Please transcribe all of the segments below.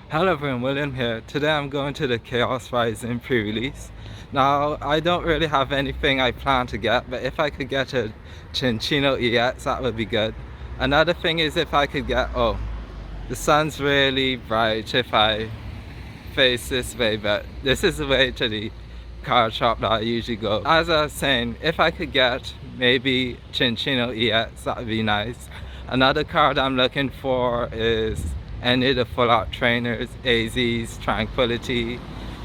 Hello everyone, William here. Today I'm going to the Chaos Rising pre-release. Now, I don't really have anything I plan to get, but if I could get a Cinccino EX, that would be good. Another thing is if I could get, the sun's really bright if I face this way, but this is the way to the car shop that I usually go. As I was saying, if I could get maybe Cinccino EX, that would be nice. Another card I'm looking for is any of the Full Art trainers, AZ's, Tranquility,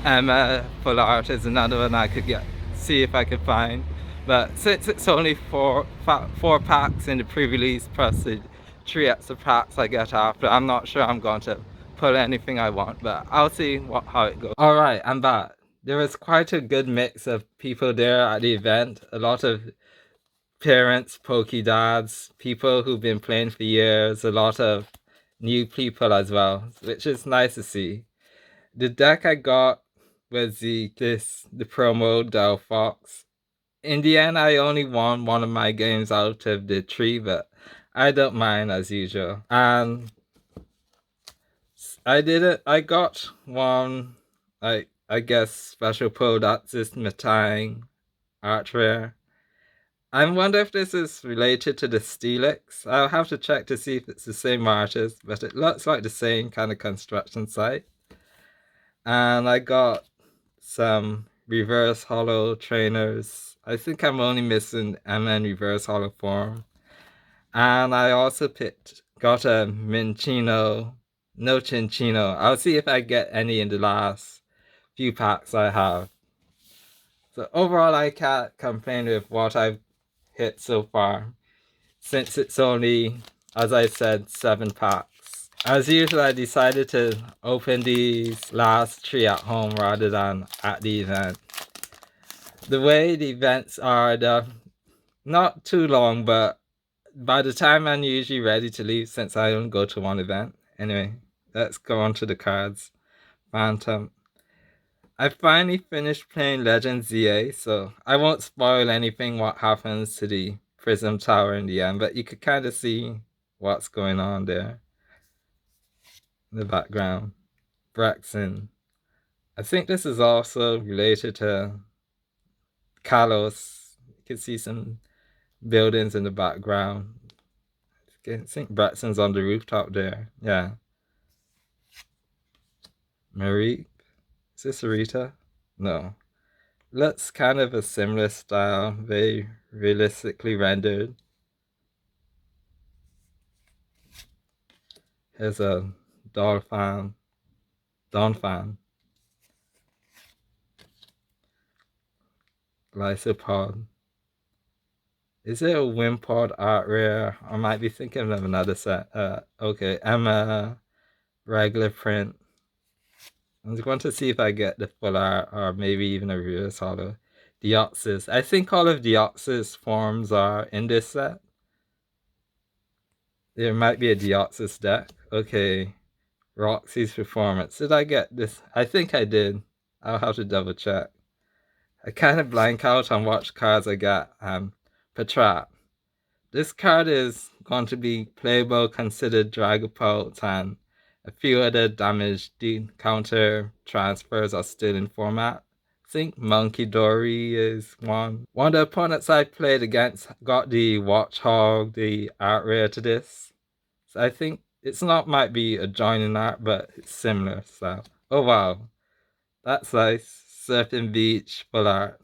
Emma Full Art is another one I could get, see if I could find. But since it's only four packs in the pre-release plus the 3 extra packs I get after, I'm not sure I'm going to pull anything I want, but I'll see how it goes. Alright, I'm back. There was quite a good mix of people there at the event. A lot of parents, pokey dads, people who've been playing for years, a lot of new people as well, which is nice to see. The deck I got was the promo Delphox. In the end, I only won one of my games out of the 3, but I don't mind as usual. And I got one, I guess, special pull that's this Matang art rare. I wonder if this is related to the Steelix. I'll have to check to see if it's the same artist, but it looks like the same kind of construction site. And I got some reverse hollow trainers. I think I'm only missing MN reverse hollow form. And I also got a Minccino, no Cinccino. I'll see if I get any in the last few packs I have. So overall, I can't complain with what I've hit so far, since it's only, as I said, 7 packs. As usual, I decided to open these last 3 at home rather than at the event. The way the events are, they're not too long, but by the time I'm usually ready to leave, since I only go to one event. Anyway, let's go on to the cards. Phantom. I finally finished playing Legend ZA, so I won't spoil anything what happens to the Prism Tower in the end, but you could kind of see what's going on there in the background. Braxton. I think this is also related to Kalos. You can see some buildings in the background. I think Braxton's on the rooftop there. Yeah. Marie. Is this Rita? No. Looks kind of a similar style, very realistically rendered. Here's a Donphan. Lysopod. Is it a Wimpod art rare? I might be thinking of another set. Okay, Emma, regular print. I'm going to see if I get the full art or maybe even a reverse hollow. Deoxys. I think all of Deoxys forms are in this set. There might be a Deoxys deck. Okay. Roxy's Performance. Did I get this? I think I did. I'll have to double check. I kind of blank out on what cards I got. Patrat. This card is going to be playable, considered Dragapult, and a few other damage counter transfers are still in format. I think Monkey Dory is one. One of the opponents I played against got the Watchhog, the art rare to this. So I think it's not might be a joining art, but it's similar. So, oh wow, that's nice. Surfing Beach full art.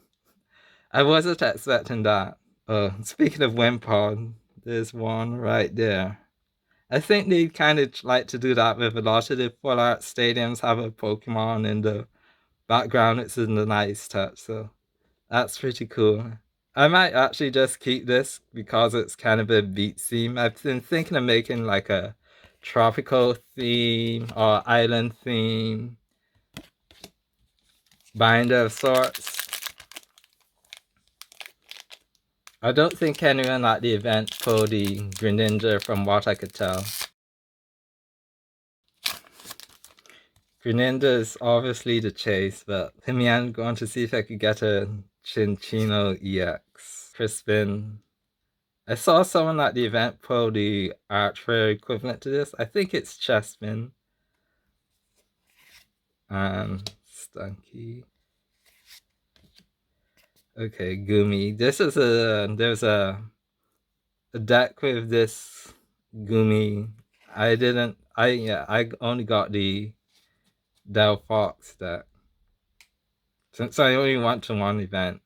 I wasn't expecting that. Oh, speaking of Wimpod, there's one right there. I think they kind of like to do that with a lot of the full art stadiums, have a Pokemon in the background. It's a nice touch, so that's pretty cool. I might actually just keep this because it's kind of a beach theme. I've been thinking of making like a tropical theme or island theme binder of sorts. I don't think anyone at the event pulled the Greninja from what I could tell. Greninja is obviously the chase, but I'm going to see if I could get a Cinccino EX. Crispin. I saw someone at the event pull the art rare equivalent to this. I think it's Chespin. and Stunky. Okay, Gumi. This is there's a deck with this Gumi. I only got the Delphox deck. Since I only went to one event.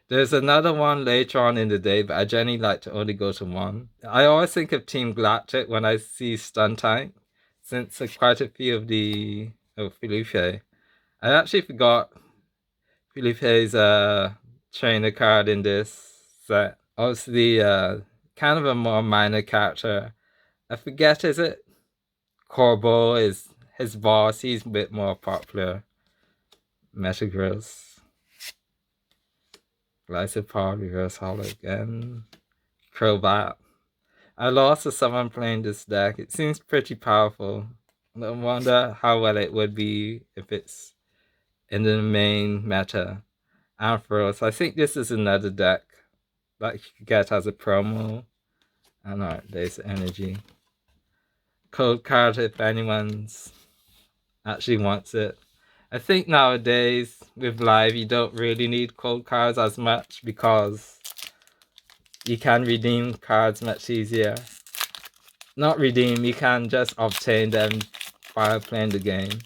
There's another one later on in the day, but I generally like to only go to one. I always think of Team Galactic when I see Stun Tank, since quite a few of the... Oh, Felipe. I actually forgot Felipe's trainer card in this set. Obviously, kind of a more minor character. I forget, is it Corbo is his boss? He's a bit more popular. Metagross. Glycopod, Reverse Holo again. Crobat. I lost to someone playing this deck. It seems pretty powerful. I wonder how well it would be if it's in the main meta. Ampharos. I think this is another deck that you could get as a promo. And alright, there's energy. Cold card if anyone's actually wants it. I think nowadays with live you don't really need cold cards as much because you can redeem cards much easier. Not redeem, you can just obtain them while playing the game.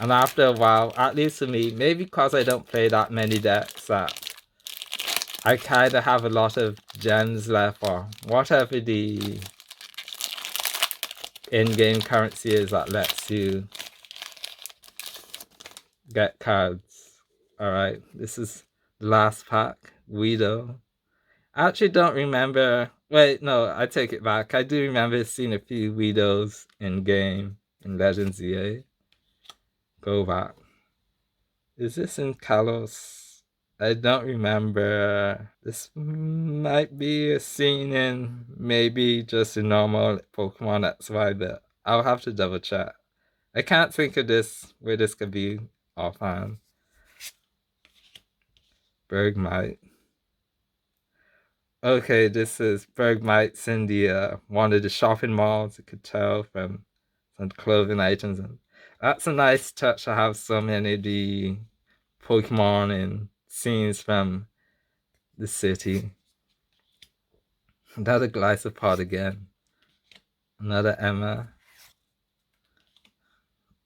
And after a while, at least for me, maybe because I don't play that many decks, that I kind of have a lot of gems left or whatever the in-game currency is that lets you get cards. Alright, this is the last pack, Weedle. I actually don't remember. Wait, no, I take it back. I do remember seeing a few Weedles in game in Legends EA. Go back. Is this in Kalos? I don't remember. This might be a scene in maybe just a normal Pokemon XY, but I'll have to double check. I can't think of this where this could be offhand. Bergmite. Okay, this is Bergmites in the one of the shopping malls. You could tell from some clothing items, and that's a nice touch to have so many of the Pokemon and scenes from the city. Another Glycopod again. Another Emma.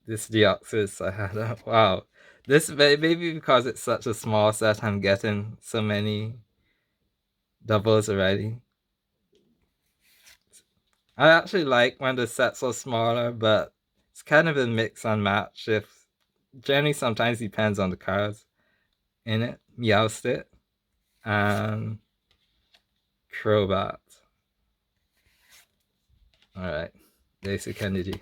This Deoxys I had. Wow. This maybe because it's such a small set, I'm getting so many doubles already. I actually like when the sets are smaller, but it's kind of a mix and match. If generally sometimes depends on the cards in it. Meowstic and Crobat. Alright, basic energy.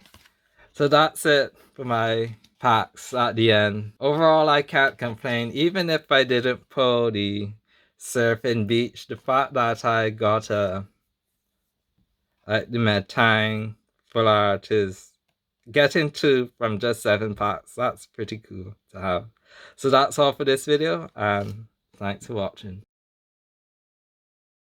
So that's it for my packs at the end. Overall, I can't complain. Even if I didn't pull the Surf and Beach, the fact that I got the Metang full art is getting 2 from just 7 packs. That's pretty cool to have. So that's all for this video, and thanks for watching.